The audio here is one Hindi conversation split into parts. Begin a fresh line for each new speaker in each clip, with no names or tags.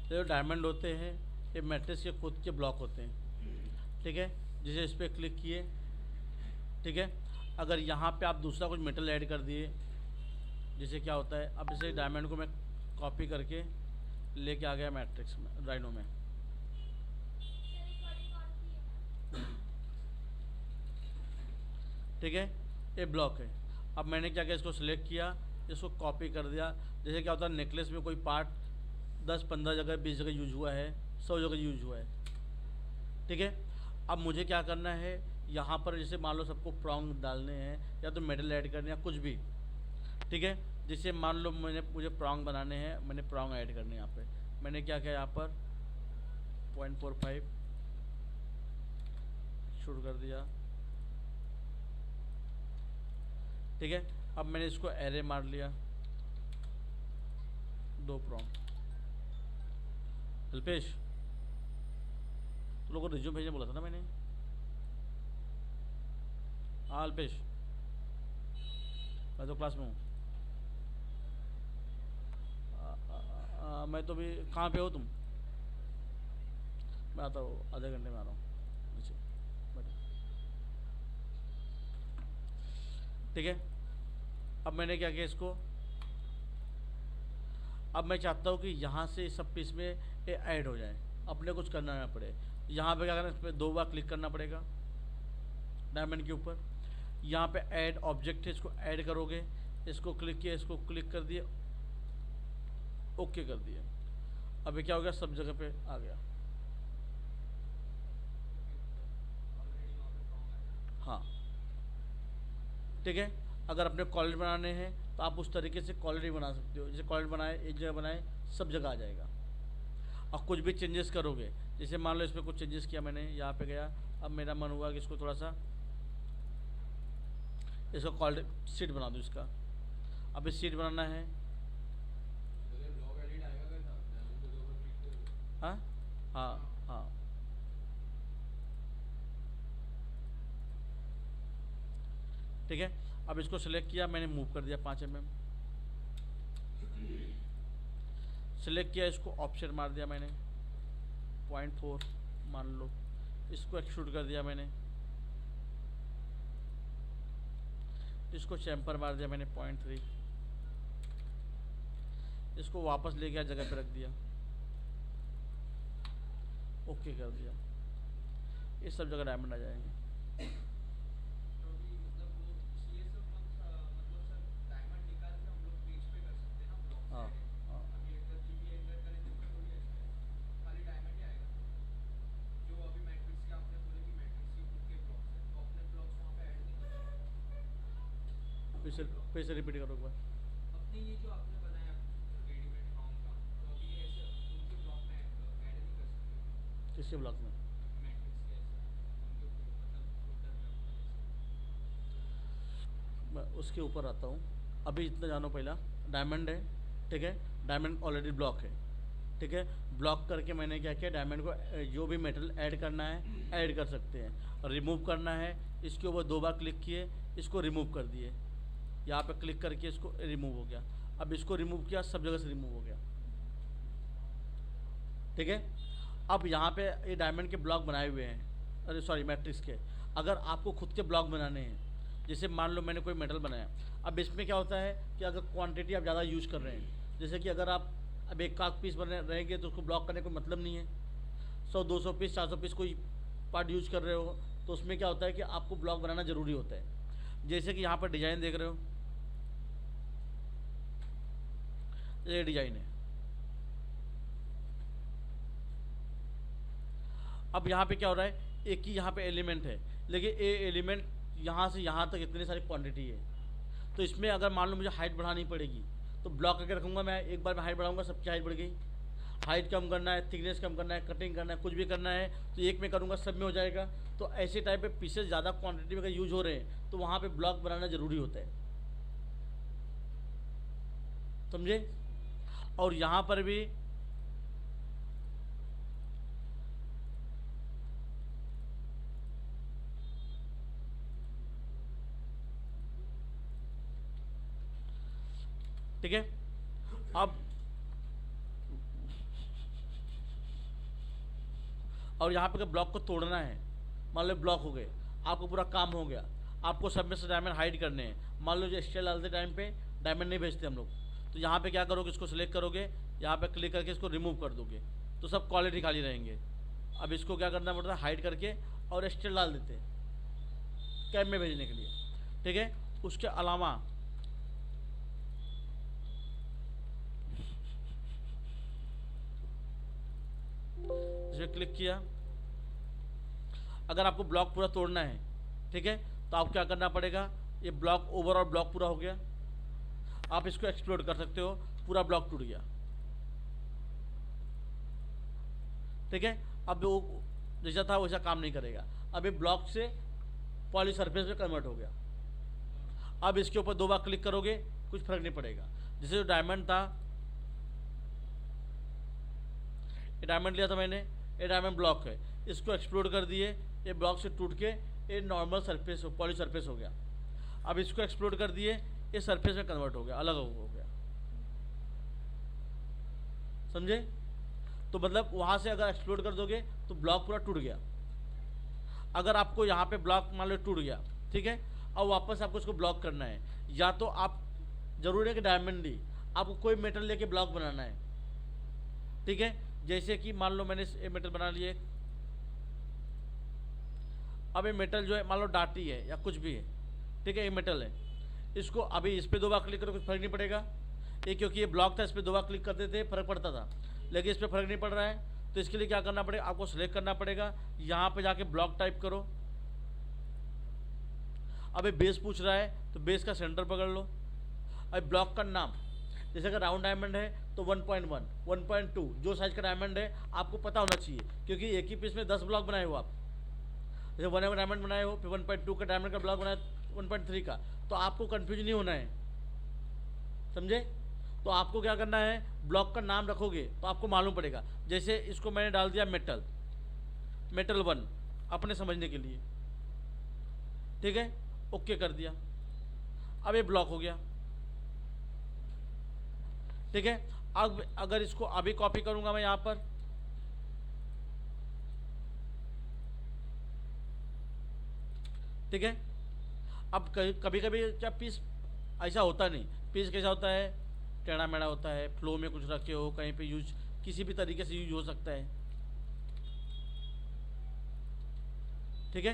जो डायमंड होते हैं ये मैट्रिक्स के खुद के ब्लॉक होते हैं, ठीक है। जैसे इस पर क्लिक किए, ठीक है। अगर यहाँ पे आप दूसरा कुछ मेटल ऐड कर दिए, जैसे क्या होता है, अब इसे डायमंड को मैं कॉपी करके लेके आ गया मैट्रिक्स में, राइनो में, ठीक है। ये ब्लॉक है। अब मैंने क्या किया, इसको सिलेक्ट किया, इसको कॉपी कर दिया। जैसे क्या होता है, नेकलेस में कोई पार्ट 10-15 जगह 20 जगह यूज हुआ है, 100 जगह यूज हुआ है, ठीक है। अब मुझे क्या करना है, यहाँ पर जैसे मान लो सबको प्रॉन्ग डालने हैं या तो मेटल ऐड करने या कुछ भी, ठीक है। जैसे मान लो मुझे प्रॉन्ग बनाने हैं, मैंने प्रॉन्ग ऐड करने हैं यहाँ पे, मैंने क्या किया, यहाँ पर 0.45 शुरू कर दिया, ठीक है। अब मैंने इसको एरे मार लिया, 2 प्रॉन्ग। अल्पेश, तो लोगों को रिज्यूम भेजने बोला था ना मैंने। हाँ अल्पेश, मैं तो क्लास में हूँ। मैं तो भी, कहाँ पे हो तुम? मैं आता हूँ, आधे घंटे में आ रहा हूँ नीचे, बैठो, ठीक है। अब मैंने क्या किया इसको, अब मैं चाहता हूँ कि यहाँ से सब पीस में ये ऐड हो जाए, अपने कुछ करना ना पड़े। यहाँ पे क्या करना है, इस पर 2 बार क्लिक करना पड़ेगा डायमंड के ऊपर। यहाँ पे ऐड ऑब्जेक्ट है, इसको ऐड करोगे, इसको क्लिक किया, इसको क्लिक कर दिए, ओके कर दिया। अब ये क्या हो गया, सब जगह पे आ गया। हाँ, ठीक है। अगर अपने कॉलेज बनाने हैं तो आप उस तरीके से कॉलेज भी बना सकते हो, जैसे कॉलेज बनाए, एक जगह बनाए, सब जगह आ जाएगा। और कुछ भी चेंजेस करोगे, जैसे मान लो इसमें कुछ चेंजेस किया मैंने, यहाँ पे गया, अब मेरा मन हुआ कि इसको थोड़ा सा, इसको कॉलेज सीट बना दूँ इसका। अब इस सीट बनाना है, हाँ हाँ हाँ, ठीक है। अब इसको सेलेक्ट किया मैंने, मूव कर दिया 5 mm, सेलेक्ट किया, इसको ऑप्शन मार दिया मैंने 0.4 मान लो, इसको एक्सट्रूड कर दिया मैंने, इसको चैम्पर मार दिया मैंने 0.3, इसको वापस ले गया जगह पे रख दिया, ओके कर दिया। ये सब जगह डायमंड आ जाएंगे। हाँ हाँ, फिर से रिपीट करो एक बार। किसके ब्लॉक में? मैं उसके ऊपर आता हूँ, अभी इतना जानो पहला। डायमंड है, ठीक है, डायमंड ऑलरेडी ब्लॉक है, ठीक है। ब्लॉक करके मैंने क्या किया, डायमंड को जो भी मेटल ऐड करना है ऐड कर सकते हैं, और रिमूव करना है, इसके ऊपर 2 बार क्लिक किए, इसको रिमूव कर दिए, यहाँ पे क्लिक करके इसको रिमूव हो गया। अब इसको रिमूव किया, सब जगह से रिमूव हो गया, ठीक है। अब यहाँ पे ये डायमंड के ब्लॉक बनाए हुए हैं, अरे सॉरी मैट्रिक्स के। अगर आपको खुद के ब्लॉक बनाने हैं, जैसे मान लो मैंने कोई मेटल बनाया, अब इसमें क्या होता है कि अगर क्वांटिटी आप ज़्यादा यूज़ कर रहे हैं, जैसे कि अगर आप अब एक का पीस बने रहेंगे तो उसको ब्लॉक करने का मतलब नहीं है। 100-200 पीस 400 पीस कोई पार्ट यूज कर रहे हो, तो उसमें क्या होता है कि आपको ब्लॉक बनाना ज़रूरी होता है। जैसे कि यहाँ पर डिज़ाइन देख रहे हो, ये डिज़ाइन है। अब यहाँ पे क्या हो रहा है, एक ही यहाँ पे एलिमेंट है, लेकिन ये एलिमेंट यहाँ से यहाँ तक इतनी सारी क्वांटिटी है। तो इसमें अगर मान लो मुझे हाइट बढ़ानी पड़ेगी, तो ब्लॉक करके रखूँगा मैं, एक बार मैं हाइट बढ़ाऊँगा, सबकी हाइट बढ़ गई। हाइट कम करना है, थिकनेस कम करना है, कटिंग करना है, कुछ भी करना है, तो एक में करूँगा सब में हो जाएगा। तो ऐसे टाइप के पीसेस ज़्यादा क्वांटिटी में अगर यूज हो रहे हैं तो वहाँ पे ब्लॉक बनाना ज़रूरी होता है, समझे। और यहाँ पर भी ठीक है। अब और यहाँ पे ब्लॉक को तोड़ना है, मान लो ब्लॉक हो गए, आपको पूरा काम हो गया, आपको सब में से डायमंड हाइड करने हैं। मान लो जो स्टेल डालते टाइम पे डायमंड नहीं भेजते हम लोग, तो यहाँ पे क्या करोगे, इसको सिलेक्ट करोगे, यहाँ पे क्लिक करके इसको रिमूव कर दोगे, तो सब क्वालिटी खाली रहेंगे। अब इसको क्या करना पड़ता है, हाइड करके और स्टेल डाल देते हैं कैब में भेजने के लिए, ठीक है। उसके अलावा इसमें क्लिक किया, अगर आपको ब्लॉक पूरा तोड़ना है, ठीक है, तो आपको क्या करना पड़ेगा, ये ब्लॉक ओवरऑल ब्लॉक पूरा हो गया, आप इसको एक्सप्लोड कर सकते हो, पूरा ब्लॉक टूट गया, ठीक है। अब वो जैसा था वैसा काम नहीं करेगा, अब ये ब्लॉक से पॉली सरफेस में कन्वर्ट हो गया। अब इसके ऊपर 2 बार क्लिक करोगे, कुछ फर्क नहीं पड़ेगा। जैसे जो डायमंड था, ये डायमंड लिया था मैंने, ये डायमंड ब्लॉक है, इसको एक्सप्लोड कर दिए, ये ब्लॉक से टूट के ये नॉर्मल सरफेस पॉली सरफेस हो गया। अब इसको एक्सप्लोड कर दिए, ये सरफेस में कन्वर्ट हो गया, अलग हो गया, समझे। तो मतलब वहाँ से अगर एक्सप्लोड कर दोगे तो ब्लॉक पूरा टूट गया। अगर आपको यहाँ पे ब्लॉक मान लो टूट गया, ठीक है, अब वापस आपको इसको ब्लॉक करना है, या तो आप जरूरी है कि डायमंड ही, आपको कोई मेटल लेके ब्लॉक बनाना है, ठीक है। जैसे कि मान लो मैंने ये मेटल बना लिए, अब ये मेटल जो है मान लो डाटी है या कुछ भी है, ठीक है, ये मेटल है, इसको अभी इस पर 2 बार क्लिक करो, कुछ फर्क नहीं पड़ेगा। ये क्योंकि ये ब्लॉक था, इस पर 2 बार क्लिक करते थे फर्क पड़ता था, लेकिन इस पर फर्क नहीं पड़ रहा है। तो इसके लिए क्या करना पड़ेगा, आपको सिलेक्ट करना पड़ेगा, यहाँ पे जाके ब्लॉक टाइप करो। अब ये बेस पूछ रहा है तो बेस का सेंटर पकड़ लो। अब ब्लॉक का नाम, जैसे अगर राउंड डायमंड है तो 1.1, 1.2 जो साइज का डायमंड है आपको पता होना चाहिए, क्योंकि एक ही पीस में 10 ब्लॉक बनाए हो आप। जैसे 1 डायमंड बनाए हो, फिर 1.2 का डायमंड का ब्लॉक बनाए, 1.3 का, तो आपको कन्फ्यूज नहीं होना है, समझे। तो आपको क्या करना है, ब्लॉक का नाम रखोगे तो आपको मालूम पड़ेगा। जैसे इसको मैंने डाल दिया मेटल 1 अपने समझने के लिए, ठीक है, ओके कर दिया, अब ये ब्लॉक हो गया, ठीक है। अब अगर इसको अभी कॉपी करूंगा मैं यहाँ पर, ठीक है। अब कभी कभी क्या पीस ऐसा होता नहीं, पीस कैसा होता है, टेढ़ा मेढ़ा होता है, फ्लो में कुछ रखे हो कहीं पे, यूज किसी भी तरीके से यूज हो सकता है, ठीक है।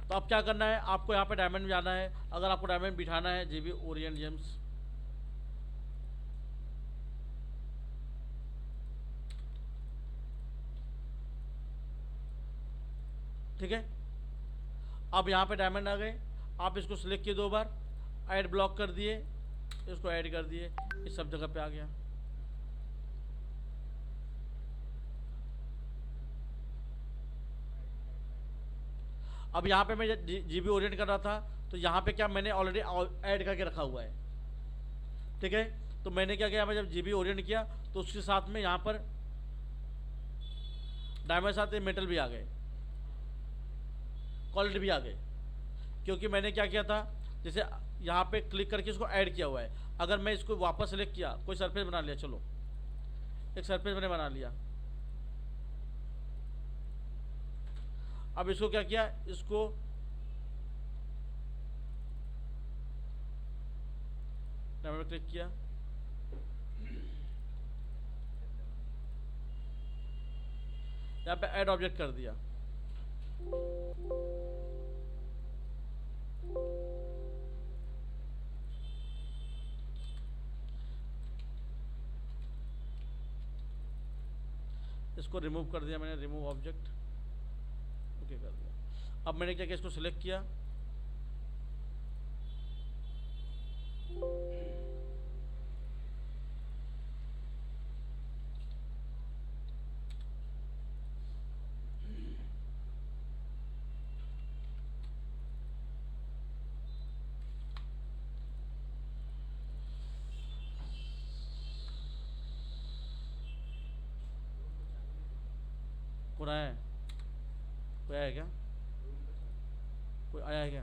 तो अब क्या करना है, आपको यहाँ पे डायमंड में जाना है। अगर आपको डायमंड बिठाना है, जीबी ओरिएंट जेम्स, ठीक है। अब यहाँ पे डायमंड आ गए, आप इसको सिलेक्ट किए 2 बार, ऐड ब्लॉक कर दिए, इसको ऐड कर दिए, इस सब जगह पे आ गया। अब यहाँ पे मैं जीबी ओरिएंट कर रहा था, तो यहाँ पे क्या मैंने ऑलरेडी ऐड करके रखा हुआ है, ठीक है। तो मैंने क्या किया, मैं जब जीबी ओरिएंट किया तो उसके साथ में यहाँ पर डायमंड साथ मेटल भी आ गए, क्वालिटी भी आ गए, क्योंकि मैंने क्या किया था, जैसे यहाँ पे क्लिक करके इसको ऐड किया हुआ है। अगर मैं इसको वापस सेलेक्ट किया, कोई सरफेस बना लिया, चलो एक सरफेस मैंने बना लिया, अब इसको क्या किया, इसको डायमंड क्लिक किया, यहाँ पे ऐड ऑब्जेक्ट कर दिया, इसको रिमूव कर दिया मैंने, रिमूव ऑब्जेक्ट, ओके कर दिया। अब मैंने क्या किया, इसको सिलेक्ट किया, कौन आया है, कोई आया है क्या, कोई आया है क्या।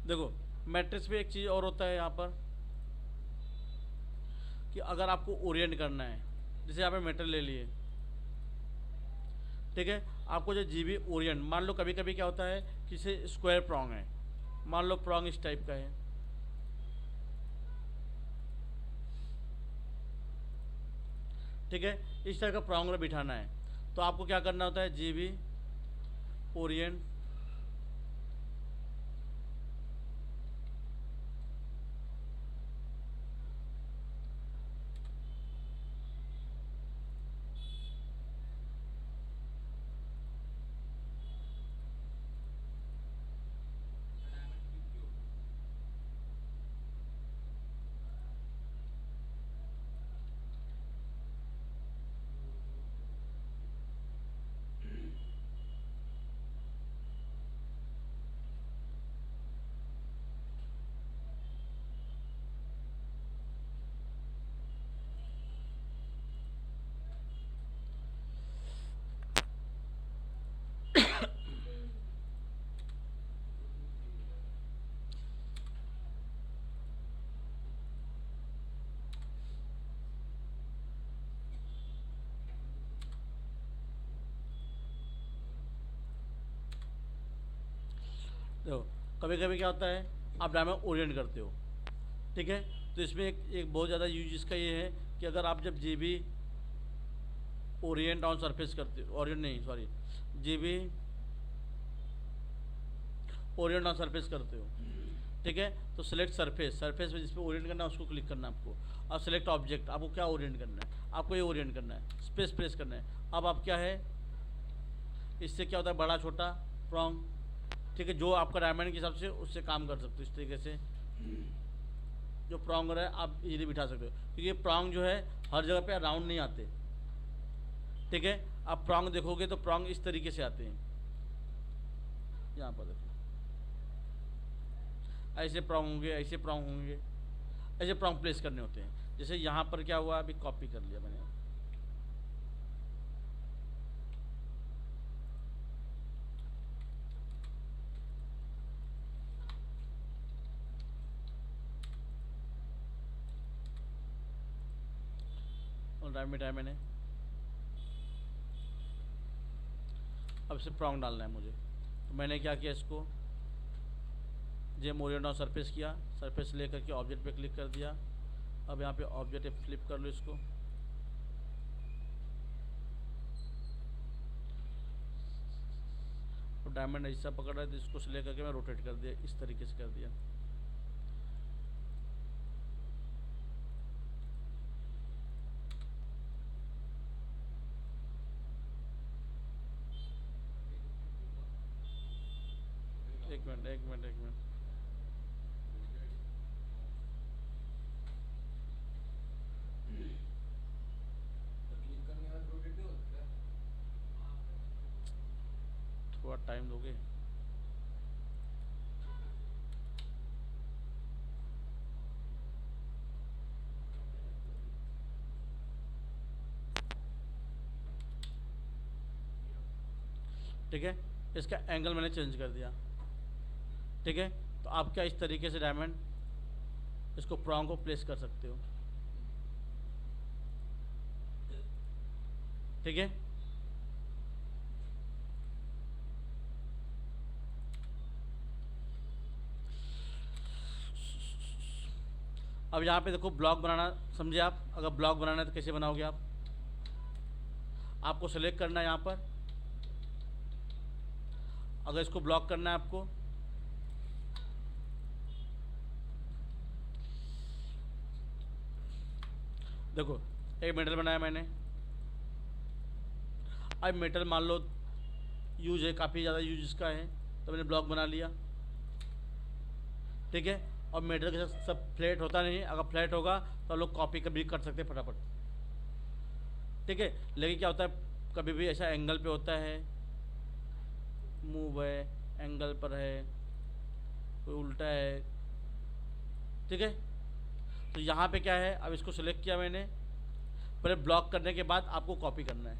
देखो मैट्रिक्स में एक चीज़ और होता है यहाँ पर कि अगर आपको ओरिएंट करना है, जैसे यहाँ पे मेटल ले लिए, ठीक है, आपको जो जीबी ओरिएंट, मान लो कभी कभी क्या होता है कि से स्क्वायर प्रॉन्ग है, मान लो प्रॉन्ग इस टाइप का है, ठीक है, इस तरह का प्रॉन्ग में बिठाना है, तो आपको क्या करना होता है, जीबी ओरिएंट देखो कभी कभी क्या होता है, आप डायमंड ओरिएंट करते हो, ठीक है, तो इसमें एक बहुत ज़्यादा यूज इसका ये है कि अगर आप जब जीबी ओरिएंट ऑन सरफेस करते हो, ओरिएंट नहीं sorry, GB Orient on surface करते हो, ठीक है, तो सिलेक्ट सरफेस, सरफेस में जिस पे ओरिएंट करना है उसको क्लिक करना है आपको, और सिलेक्ट ऑब्जेक्ट, आपको क्या ओरिएंट करना है, आपको ये ओरिएंट करना है, स्पेस प्रेस करना है। अब आप क्या है, इससे क्या होता है, बड़ा छोटा प्रॉन्ग, ठीक है, जो आपका डायमंड के हिसाब से उससे काम कर सकते हो, इस तरीके से जो प्रॉन्ग है आप इजीली बिठा सकते हो, क्योंकि ये प्रॉन्ग जो है हर जगह पे राउंड नहीं आते, ठीक है, आप प्रॉन्ग देखोगे तो प्रॉन्ग इस तरीके से आते हैं, यहाँ पर देखो ऐसे प्रॉन्ग होंगे, ऐसे प्रॉन्ग होंगे, ऐसे प्रॉन्ग प्लेस करने होते हैं। जैसे यहाँ पर क्या हुआ, अभी कॉपी कर लिया मैंने, और ड्राइव मिटाया मैंने, अब इसे प्रॉन्ग डालना है मुझे, तो मैंने क्या किया, इसको जेम ओरिएंट ऑन सरफेस किया, सरफेस लेकर के ऑब्जेक्ट पे क्लिक कर दिया, अब यहाँ पे ऑब्जेक्ट फ्लिप कर लो इसको, तो डायमंड ऐसा पकड़ रहा है तो इसको से लेकर के मैं रोटेट कर दिया, इस तरीके से कर दिया, एक मिनट एक मिनट एक मिनट, थोड़ा टाइम दोगे, ठीक है, इसका एंगल मैंने चेंज कर दिया, ठीक है, तो आप क्या इस तरीके से डायमंड इसको प्रॉन्ग को प्लेस कर सकते हो, ठीक है, अब यहाँ पे देखो ब्लॉक बनाना, समझे आप, अगर ब्लॉक बनाना है तो कैसे बनाओगे आप, आपको सेलेक्ट करना है यहाँ पर, अगर इसको ब्लॉक करना है आपको, देखो एक मेटल बनाया मैंने, अब मेटल मान लो यूज है, काफ़ी ज़्यादा यूज इसका है, तो मैंने ब्लॉक बना लिया, ठीक है, और मेटल के साथ सब फ्लैट होता नहीं है, अगर फ्लैट होगा तो हम लोग कॉपी कभी कर सकते हैं फटाफट, ठीक है, लेकिन क्या होता है कभी भी ऐसा एंगल पे होता है, मूव है, एंगल पर है, कोई उल्टा है, ठीक है, तो यहाँ पे क्या है, अब इसको सिलेक्ट किया मैंने, पहले ब्लॉक करने के बाद आपको कॉपी करना है,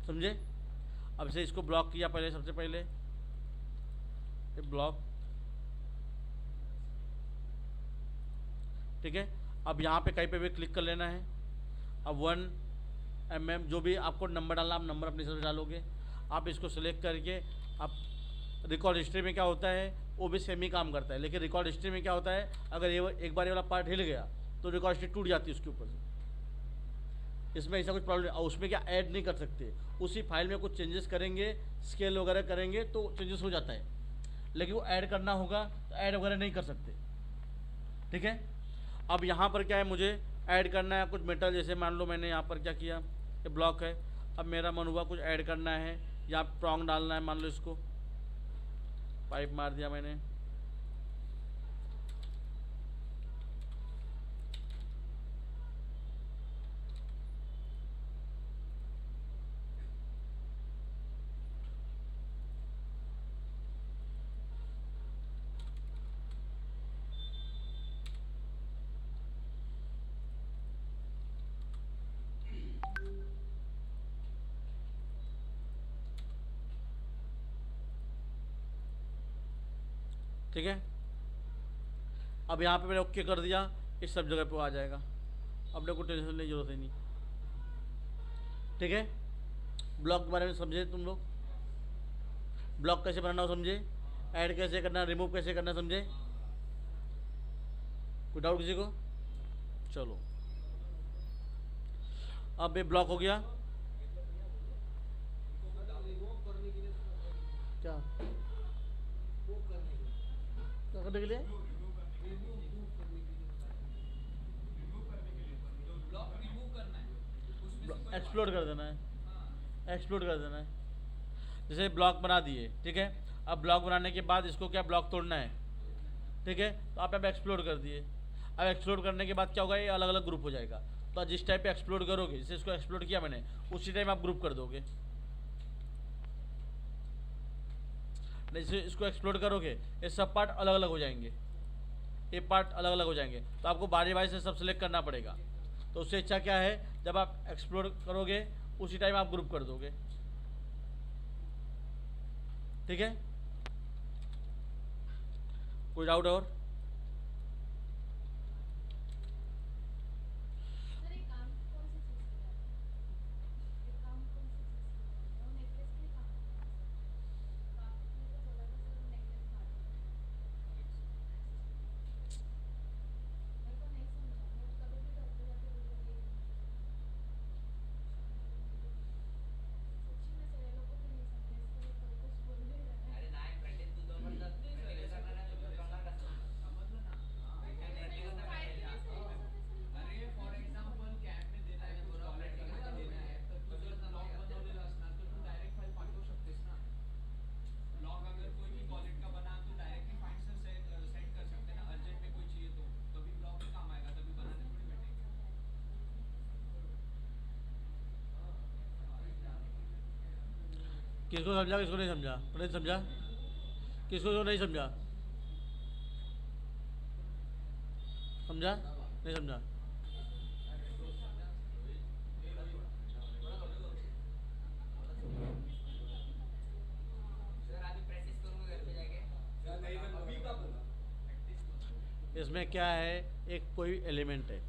समझे, अब से इसको ब्लॉक किया पहले, सबसे पहले ये ब्लॉक, ठीक है। अब यहाँ पे कहीं पे भी क्लिक कर लेना है। अब 1 mm जो भी आपको नंबर डालना, आप नंबर अपनी तरफ से डालोगे। आप इसको सिलेक्ट करके आप रिकॉर्ड हिस्ट्री में क्या होता है, वो भी सेम ही काम करता है, लेकिन रिकॉर्ड हिस्ट्री में क्या होता है, अगर ये एक बार ये वाला पार्ट हिल गया तो रिकॉर्ड हिस्ट्री टूट जाती है उसके ऊपर से। इसमें ऐसा कुछ प्रॉब्लम, और उसमें क्या ऐड नहीं कर सकते, उसी फाइल में कुछ चेंजेस करेंगे, स्केल वगैरह करेंगे तो चेंजेस हो जाता है, लेकिन वो ऐड करना होगा तो ऐड वगैरह नहीं कर सकते। ठीक है। अब यहाँ पर क्या है, मुझे ऐड करना है कुछ मेटल, जैसे मान लो मैंने यहाँ पर क्या किया, ये ब्लॉक है, अब मेरा मन हुआ कुछ ऐड करना है, या प्रॉन्ग डालना है, मान लो इसको पाइप मार दिया मैंने। ठीक है। अब यहाँ पे मैंने ओके कर दिया, इस सब जगह पे आ जाएगा, अपने को टेंशन लेने की जरूरत ही नहीं। ठीक है। ब्लॉक के बारे में समझे तुम लोग, ब्लॉक कैसे बनाना हो समझे, ऐड कैसे करना, रिमूव कैसे करना समझे, कोई डाउट किसी को? चलो, अब ये ब्लॉक हो गया। क्या क्या करने के लिए? एक्सप्लोर कर देना है, एक्सप्लोर कर देना है। जैसे ब्लॉक बना दिए, ठीक है। अब ब्लॉक बनाने के बाद इसको क्या ब्लॉक तोड़ना है, ठीक है, तो आप एक्सप्लोर कर दिए। अब एक्सप्लोर करने के बाद क्या होगा, ये अलग अलग ग्रुप हो जाएगा। तो जिस टाइप पे एक्सप्लोर करोगे, जैसे इसको एक्सप्लोर किया मैंने, उसी टाइम आप ग्रुप कर दोगे। जैसे इसको एक्सप्लोर करोगे, ये सब पार्ट अलग अलग हो जाएंगे, ये पार्ट अलग अलग हो जाएंगे, तो आपको बारी बारी से सब सेलेक्ट करना पड़ेगा। तो उससे अच्छा क्या है, जब आप एक्सप्लोर करोगे उसी टाइम आप ग्रुप कर दोगे। ठीक है। कोई डाउट और? किसको समझा, किसको नहीं समझा, प्लीज समझा, किसको जो नहीं समझा, समझा नहीं समझा? इसमें क्या है, एक कोई एलिमेंट है,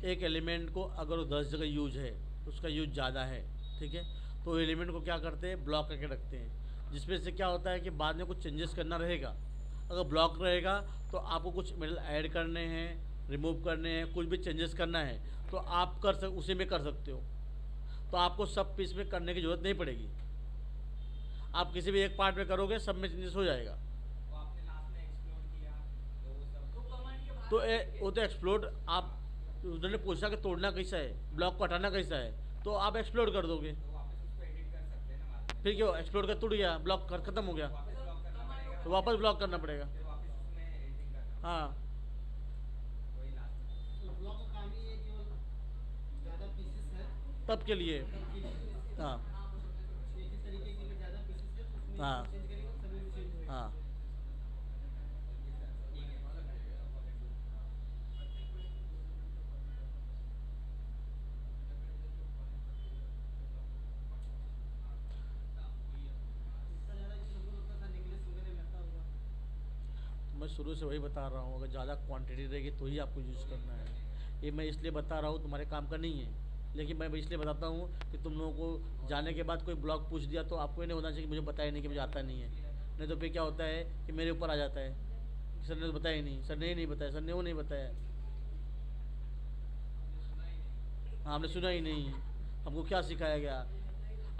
एक एलिमेंट को अगर वो 10 जगह यूज है, उसका यूज ज़्यादा है, ठीक है, तो एलिमेंट को क्या करते हैं, ब्लॉक करके रखते हैं। जिसमें से क्या होता है कि बाद में कुछ चेंजेस करना रहेगा, अगर ब्लॉक रहेगा तो आपको कुछ मेटल ऐड करने हैं, रिमूव करने हैं, कुछ भी चेंजेस करना है तो आप उसी में कर सकते हो। तो आपको सब पीस में करने की ज़रूरत नहीं पड़ेगी, आप किसी भी एक पार्ट में करोगे, सब में चेंजेस हो जाएगा। तो वो तो एक्सप्लोर, आप उन्होंने पूछा कि तोड़ना कैसा है, ब्लॉक को हटाना कैसा है, तो आप एक्सप्लोर कर दोगे। फिर क्यों, एक्सप्लोर कर टूट गया, ब्लॉक खत्म हो गया, तो वापस ब्लॉक करना पड़ेगा। हाँ, तब के लिए। हाँ हाँ हाँ। मैं शुरू से वही बता रहा हूँ, अगर ज़्यादा क्वांटिटी रहेगी तो ही आपको यूज़ करना है। ये मैं इसलिए बता रहा हूँ, तुम्हारे काम का नहीं है, लेकिन मैं इसलिए बताता हूँ कि तुम लोगों को जाने के बाद कोई ब्लॉग पूछ दिया तो आपको ये नहीं होना चाहिए कि मुझे बताया नहीं, कि मुझे आता नहीं है। नहीं तो फिर क्या होता है कि मेरे ऊपर आ जाता है, सर ने तो बताया ही नहीं, सर ने ये नहीं बताया, सर ने वो नहीं बताया। हाँ, हमने सुना ही नहीं, हमको क्या सिखाया गया।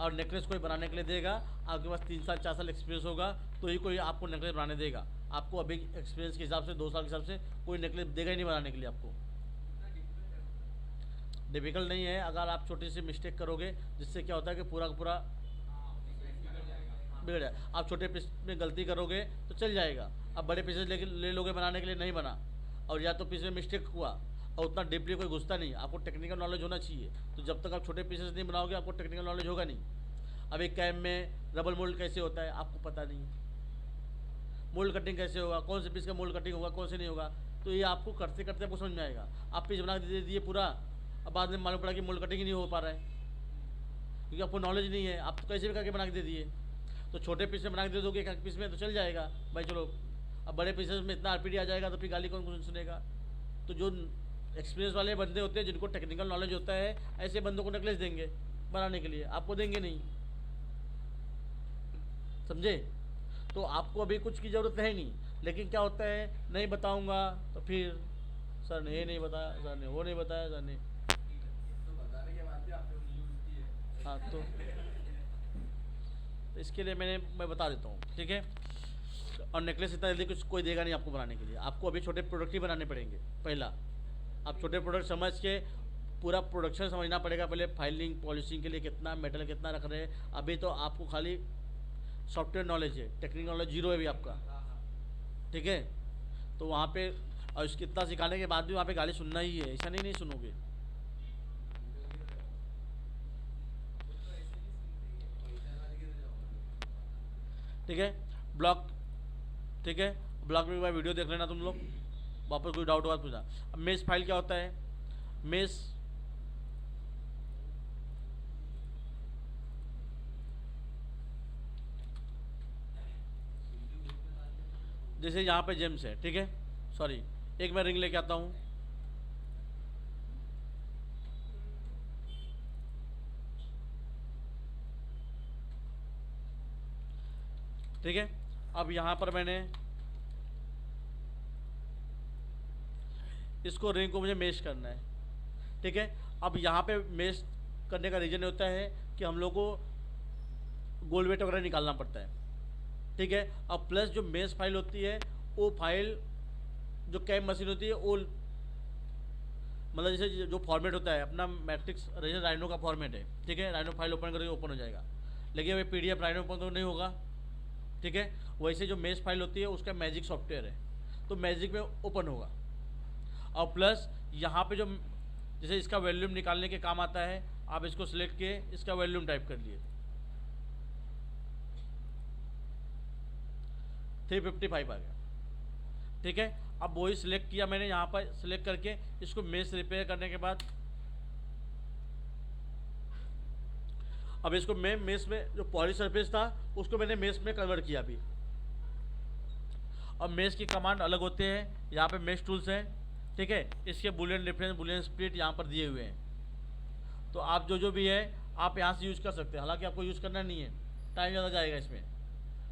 और नेकलेस कोई बनाने के लिए देगा, आपके पास 3 साल 4 साल एक्सपीरियंस होगा तो ही कोई आपको नेकलेस बनाने देगा। आपको अभी एक्सपीरियंस के हिसाब से 2 साल के हिसाब से कोई नेकलेस देगा ही नहीं बनाने के लिए आपको। डिफ़िकल्ट नहीं है, अगर आप छोटी सी मिस्टेक करोगे जिससे क्या होता है कि पूरा का पूरा बिगड़ जाए। आप छोटे पीस में गलती करोगे तो चल जाएगा, अब बड़े पीसेज ले लोगे बनाने के लिए, नहीं बना। और या तो पीस में मिस्टेक हुआ और उतना डीपली कोई घुसता नहीं, आपको टेक्निकल नॉलेज होना चाहिए। तो जब तक आप छोटे पीसेस नहीं बनाओगे आपको टेक्निकल नॉलेज होगा नहीं। अब एक कैम में रबल मोल्ड कैसे होता है आपको पता नहीं, मोल्ड कटिंग कैसे होगा, कौन से पीस का मोल्ड कटिंग होगा, कौन से नहीं होगा, तो ये आपको करते करते आपको समझ में आएगा। आप पीस बना के दे दिए पूरा, अब बाद में मालूम पड़ा कि मोल्ड कटिंग ही नहीं हो पा रहा है, क्योंकि आपको नॉलेज नहीं है, आप तो कैसे भी करके बना के दे दिए। तो छोटे पीस में बना के दे दोगे एक पीस में तो चल जाएगा भाई चलो। अब बड़े पीसेस में इतना आरपीडी आ जाएगा तो फिर गाली कौन सुनेगा। तो जो एक्सपीरियंस वाले बंदे होते हैं, जिनको टेक्निकल नॉलेज होता है, ऐसे बंदों को नेकलेस देंगे बनाने के लिए, आपको देंगे नहीं, समझे। तो आपको अभी कुछ की ज़रूरत है नहीं, लेकिन क्या होता है नहीं बताऊंगा तो फिर सर ने ये नहीं बताया, सर ने वो नहीं बताया, सर ने हाँ। तो इसके लिए मैं बता देता हूँ, ठीक है। और नेकलेस इतना जल्दी कुछ कोई देगा नहीं आपको बनाने के लिए, आपको अभी छोटे प्रोडक्ट ही बनाने पड़ेंगे। पहला आप छोटे प्रोडक्ट समझ के पूरा प्रोडक्शन समझना पड़ेगा। पहले फाइलिंग पॉलिशिंग के लिए कितना मेटल कितना रख रहे हैं। अभी तो आपको खाली सॉफ्टवेयर नॉलेज है, टेक्निकल नॉलेज जीरो है अभी आपका, ठीक है। तो वहाँ पे और इसके इतना सिखाने के बाद भी वहाँ पे गाली सुनना ही है, ऐसा नहीं सुनोगे। ठीक है, ब्लॉग, ठीक है, ब्लॉग में वीडियो देख लेना तुम लोग, वापस कोई डाउट हुआ पूछा। अब मेस फाइल क्या होता है, मेस जैसे यहाँ पे जेम्स है, ठीक है, सॉरी एक मैं रिंग लेके आता हूँ, ठीक है। अब यहाँ पर मैंने इसको रिंग को मुझे मेश करना है, ठीक है। अब यहाँ पे मेश करने का रीज़न होता है कि हम लोग को गोल वेट वगैरह निकालना पड़ता है, ठीक है। अब प्लस जो मेश फाइल होती है वो फाइल जो कैम मशीन होती है वो मतलब जैसे जो फॉर्मेट होता है अपना मैट्रिक्स जैसे राइनो का फॉर्मेट है, ठीक है। राइनो फाइल ओपन करके ओपन हो जाएगा, लेकिन अभी PDF राइनो ओपन तो नहीं होगा, ठीक है। वैसे जो मेश फाइल होती है उसका मैजिक सॉफ्टवेयर है, तो मैजिक में ओपन होगा। और प्लस यहाँ पे जो जैसे इसका वॉल्यूम निकालने के काम आता है, आप इसको सिलेक्ट किए, इसका वॉल्यूम टाइप कर लिए 355 आ गया, ठीक है। अब वही सिलेक्ट किया मैंने, यहाँ पर सिलेक्ट करके इसको मेश रिपेयर करने के बाद अब इसको मैं मेश में जो पॉली सरफेस था उसको मैंने मेश में कन्वर्ट किया अभी। अब मेश की कमांड अलग होते हैं, यहाँ पे मेश टूल्स हैं, ठीक है। इसके बुलियन डिफरेंस बुलियन स्प्लिट यहाँ पर दिए हुए हैं, तो आप जो भी है आप यहाँ से यूज़ कर सकते हैं। हालांकि आपको यूज़ करना नहीं है, टाइम ज़्यादा जाएगा इसमें,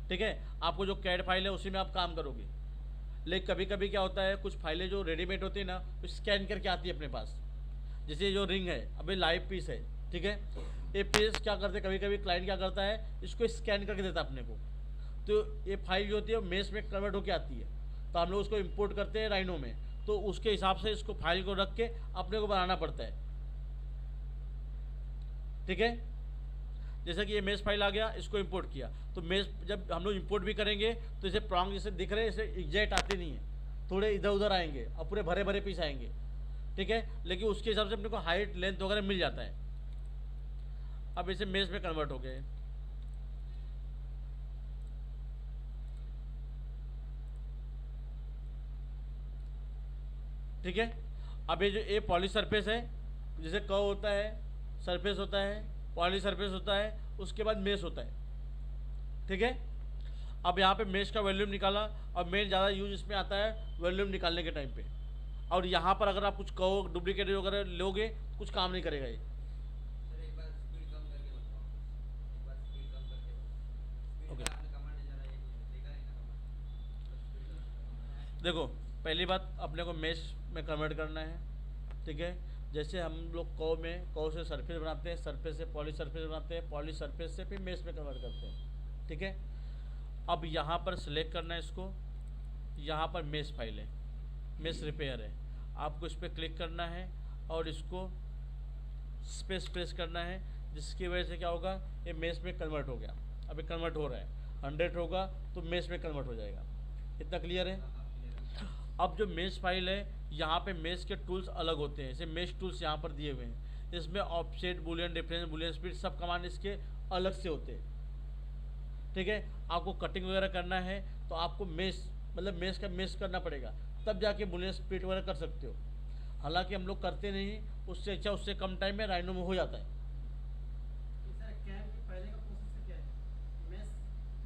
ठीक है। आपको जो कैड फाइल है उसी में आप काम करोगे, लेकिन कभी कभी क्या होता है कुछ फाइलें जो रेडीमेड होती है ना वो स्कैन करके आती है अपने पास। जैसे जो रिंग है अभी लाइव पीस है, ठीक है। ये पीस क्या करते हैं, कभी कभी क्लाइंट क्या करता है इसको स्कैन करके देता है अपने को, तो ये फाइल जो होती है मेश में कन्वर्ट होकर आती है, तो हम लोग उसको इंपोर्ट करते हैं राइनो में, तो उसके हिसाब से इसको फाइल को रख के अपने को बनाना पड़ता है, ठीक है। जैसे कि ये मेश फाइल आ गया, इसको इंपोर्ट किया, तो मेश जब हम लोग इंपोर्ट भी करेंगे तो इसे प्रॉन्ग जैसे दिख रहे हैं, इसे एग्जैक्ट आते नहीं है, थोड़े इधर उधर आएंगे और पूरे भरे भरे पीस आएंगे, ठीक है। लेकिन उसके हिसाब से अपने को हाइट लेंथ वगैरह मिल जाता है। अब इसे मेश में कन्वर्ट हो गए, ठीक है। अब ये जो ए पॉली सरफेस है, जैसे कर्व होता है, सरफेस होता है, पॉली सरफेस होता है, उसके बाद मेश होता है, ठीक है। अब यहाँ पे मेश का वॉल्यूम निकाला, और मेन ज़्यादा यूज इसमें आता है वॉल्यूम निकालने के टाइम पे। और यहाँ पर अगर आप कुछ कहो डुप्लीकेट वगैरह लोगे कुछ काम नहीं करेगा ये।
सर एक बार स्पीड कम करके बताओ, एक बार स्पीड कम करके बताओ। स्पीड
ओके,
का आपने कमांड जरा ये देखा नहीं ना कमांड, स्पीड का
देखो पहली बात अपने को मेश में कन्वर्ट करना है, ठीक है। जैसे हम लोग कौ से सरफेस बनाते हैं, सरफेस से पॉली सरफेस बनाते हैं, पॉली सरफेस से फिर मेश में कन्वर्ट करते हैं, ठीक है। अब यहाँ पर सिलेक्ट करना है इसको, यहाँ पर मेश फाइल है, मेश रिपेयर है, आपको इस पर क्लिक करना है और इसको स्पेस प्रेस करना है, जिसकी वजह से क्या होगा, ये मेश में कन्वर्ट हो गया। अभी कन्वर्ट हो रहा है, 100 होगा तो मेश में कन्वर्ट हो जाएगा। इतना क्लियर है। अब जो मेश फाइल है, यहाँ पे मेश के टूल्स अलग होते हैं, जैसे मेश टूल्स यहाँ पर दिए हुए हैं। इसमें offset, Boolean difference, Boolean speed सब कमांड इसके अलग से होते हैं, ठीक है। आपको कटिंग वगैरह करना है तो आपको मेश मतलब मेश करना पड़ेगा, तब जाके बूलियन स्पीड वगैरह कर सकते हो। हालांकि हम लोग करते नहीं, उससे अच्छा उससे कम टाइम में राइनो में हो जाता है।
सर कैम के पहले का प्रोसेस क्या है? मेस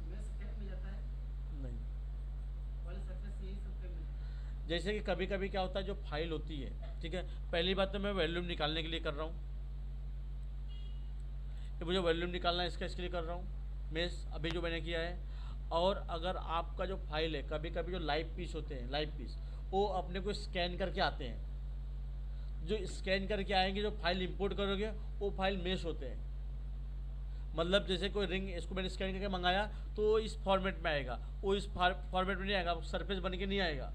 मेस कैम में जाता है,
नहीं,
पॉली सरफेस यही सब कैम में।
जैसे कि कभी कभी क्या होता है, जो फाइल होती है, ठीक है। पहली बात तो मैं वॉल्यूम निकालने के लिए कर रहा हूँ, ये मुझे वॉल्यूम निकालना है, इसके लिए कर रहा हूँ मेश, अभी जो मैंने किया है। और अगर आपका जो फाइल है, कभी कभी जो लाइव पीस होते हैं, लाइव पीस वो अपने को स्कैन करके आते हैं, जो स्कैन करके आएंगे, जो फाइल इंपोर्ट करोगे वो फाइल मेश होते हैं। मतलब जैसे कोई रिंग, इसको मैंने स्कैन करके मंगाया तो इस फॉर्मेट में आएगा, वो इस फॉर्मेट में नहीं आएगा, सरफेस बन के नहीं आएगा,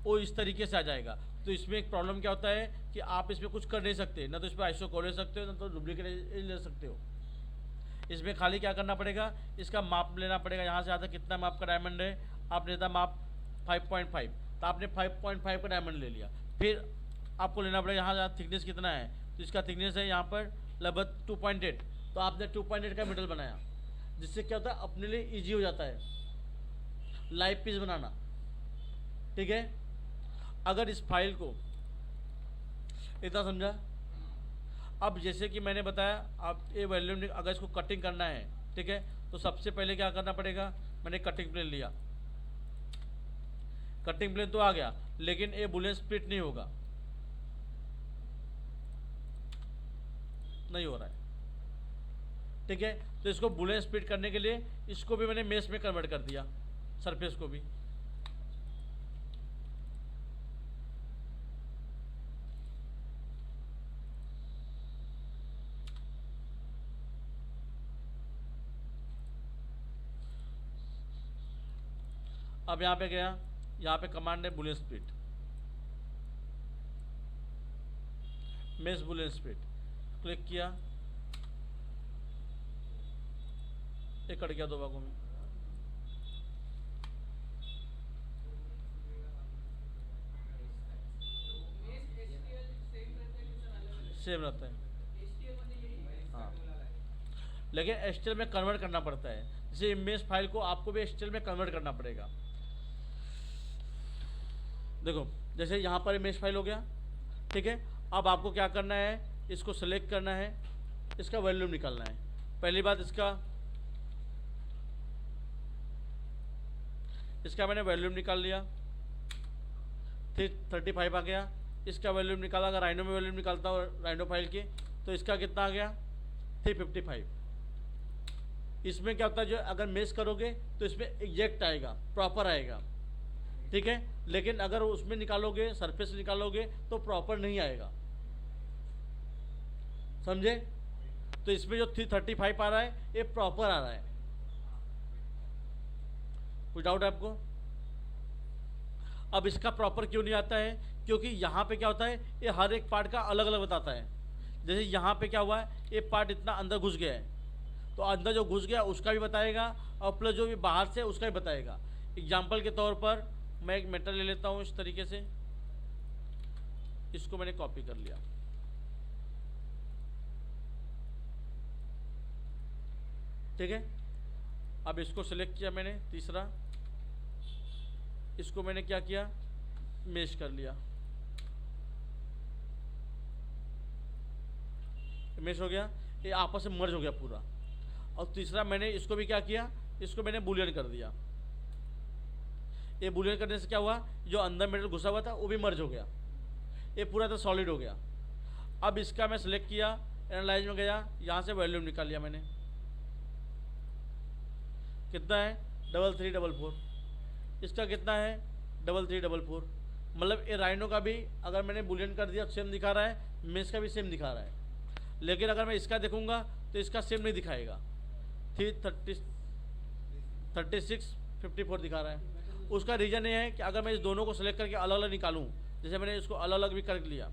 वो इस तरीके से आ जाएगा। तो इसमें एक प्रॉब्लम क्या होता है कि आप इसमें कुछ कर नहीं सकते, ना तो इस पर आइसो कॉल ले सकते हो, ना तो डुप्लीकेट ले सकते हो। इसमें खाली क्या करना पड़ेगा, इसका माप लेना पड़ेगा, यहाँ से आता कितना माप का डायमंड है, आपने था माप 5.5, तो आपने 5.5 का डायमंड ले लिया। फिर आपको लेना पड़ेगा यहाँ थिकनेस कितना है, तो इसका थिकनेस है यहाँ पर लगभग 2.8, तो आपने 2.8 का मेटल बनाया, जिससे क्या होता है अपने लिए ईजी हो जाता है लाइव पीस बनाना, ठीक है। अगर इस फाइल को इतना समझा। अब जैसे कि मैंने बताया, आप ये वॉल्यूम अगर इसको कटिंग करना है, ठीक है, तो सबसे पहले क्या करना पड़ेगा, मैंने कटिंग प्लेन लिया, कटिंग प्लेन तो आ गया, लेकिन ये बुलियन स्प्लिट नहीं होगा, नहीं हो रहा है, ठीक है। तो इसको बुलियन स्प्लिट करने के लिए इसको भी मैंने मेश में कन्वर्ट कर दिया, सरफेस को भी। अब यहाँ पे गया, यहाँ पे कमांड है Boolean split, mesh Boolean split, click किया, ये कट गया 2 भागों में। सेम रहता है, हाँ, लेकिन एचटीएमएल में कन्वर्ट करना पड़ता है। जैसे इमेज फाइल को आपको भी एचटीएमएल में कन्वर्ट करना पड़ेगा। देखो जैसे यहाँ पर इमेज फाइल हो गया, ठीक है। अब आपको क्या करना है, इसको सेलेक्ट करना है, इसका वॉल्यूम निकालना है। पहली बात इसका मैंने वॉल्यूम निकाल लिया, 35 आ गया। इसका वॉल्यूम निकाला, अगर राइनो में वॉल्यूम निकालता हूँ राइनो फाइल की, तो इसका कितना आ गया, 355। इसमें क्या होता है, जो अगर मेश करोगे तो इसमें एग्जैक्ट आएगा, प्रॉपर आएगा, ठीक है। लेकिन अगर उसमें निकालोगे, सरफेस निकालोगे, तो प्रॉपर नहीं आएगा, समझे। तो इसमें जो 335 आ रहा है ये प्रॉपर आ रहा है। कुछ डाउट है आपको? अब इसका प्रॉपर क्यों नहीं आता है, क्योंकि यहाँ पे क्या होता है, ये हर एक पार्ट का अलग अलग बताता है। जैसे यहाँ पे क्या हुआ है, ये पार्ट इतना अंदर घुस गया है, तो अंदर जो घुस गया उसका भी बताएगा, और प्लस जो भी बाहर से उसका भी बताएगा। एग्जाम्पल के तौर पर मैं एक मेटल ले लेता हूँ इस तरीके से, इसको मैंने कॉपी कर लिया, ठीक है। अब इसको सिलेक्ट किया मैंने, तीसरा इसको मैंने क्या किया, मेश कर लिया, मेश हो गया, ये आपस में मर्ज हो गया पूरा। और तीसरा मैंने इसको भी क्या किया, इसको मैंने बुलियन कर दिया, ये बुलियन करने से क्या हुआ, जो अंदर मेटल घुसा हुआ था वो भी मर्ज हो गया, ये पूरा तो सॉलिड हो गया। अब इसका मैं सिलेक्ट किया, एनालाइज में गया, यहाँ से वॉल्यूम निकाल लिया मैंने, कितना है 3344। इसका कितना है 3344। मतलब ये राइनो का भी अगर मैंने बुलियन कर दिया सेम दिखा रहा है, मेस का भी सेम दिखा रहा है। लेकिन अगर मैं इसका देखूंगा तो इसका सेम नहीं दिखाएगा, 3654 दिखा रहा है। उसका रीज़न ये है कि अगर मैं इस दोनों को सेलेक्ट करके अलग अलग निकालूं, जैसे मैंने इसको अलग अलग भी कर लिया,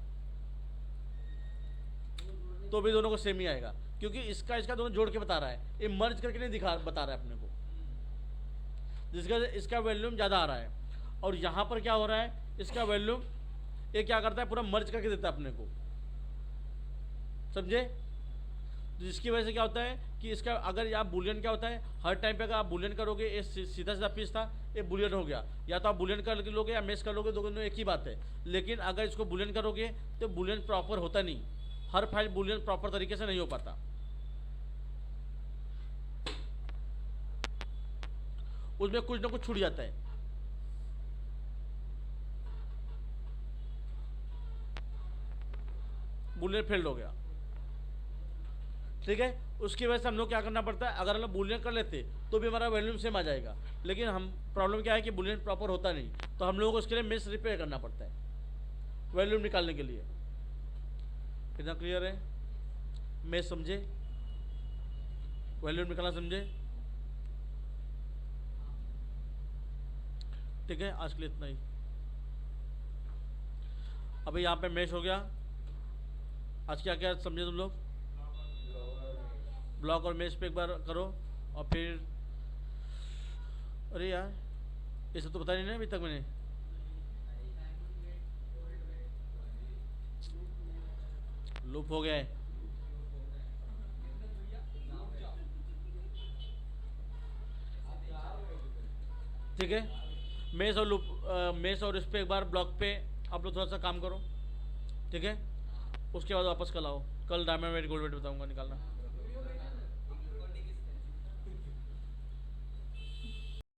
तो भी दोनों को सेम ही आएगा, क्योंकि इसका दोनों जोड़ के बता रहा है, ये मर्ज करके नहीं बता रहा है अपने को, जिसका इसका वॉल्यूम ज़्यादा आ रहा है। और यहाँ पर क्या हो रहा है, इसका वॉल्यूम ये क्या करता है, पूरा मर्ज करके देता है अपने को, समझे। जिसकी वजह से क्या होता है कि इसका अगर आप बुलियन क्या होता है, हर टाइम पे अगर आप बुलियन करोगे, ये सीधा सीधा पीस था, ये बुलियन हो गया, या तो आप बुलियन कर लोगे या मेस कर लोगे, दोनों एक ही बात है। लेकिन अगर इसको बुलियन करोगे तो बुलियन प्रॉपर होता नहीं, हर फाइल बुलियन प्रॉपर तरीके से नहीं हो पाता, उसमें कुछ ना कुछ छूट जाता है। बुलियन फेल्ड हो गया, ठीक है। उसकी वजह से हम लोग क्या करना पड़ता है, अगर हम लोग बुलियन कर लेते तो भी हमारा वॉल्यूम सेम आ जाएगा, लेकिन हम प्रॉब्लम क्या है कि बुलियन प्रॉपर होता नहीं, तो हम लोगों को उसके लिए मेस रिपेयर करना पड़ता है वॉल्यूम निकालने के लिए। कितना क्लियर है, मेस समझे, वॉल्यूम निकालना समझे, ठीक है। आज के लिए इतना ही। अभी यहाँ पे मेश हो गया। आज क्या क्या समझे तुम लोग, ब्लॉक और मेश पे एक बार करो, और फिर अरे यार ये सब तो पता नहीं ना अभी तक मैंने। लूप हो गया है, ठीक है। मेस और लूप, मेस और इस पे एक बार ब्लॉक पे आप लोग थोड़ा सा काम करो, ठीक है। उसके बाद वापस कल आओ, कल डायमंड वेट गोल्ड वेट बताऊंगा निकालना।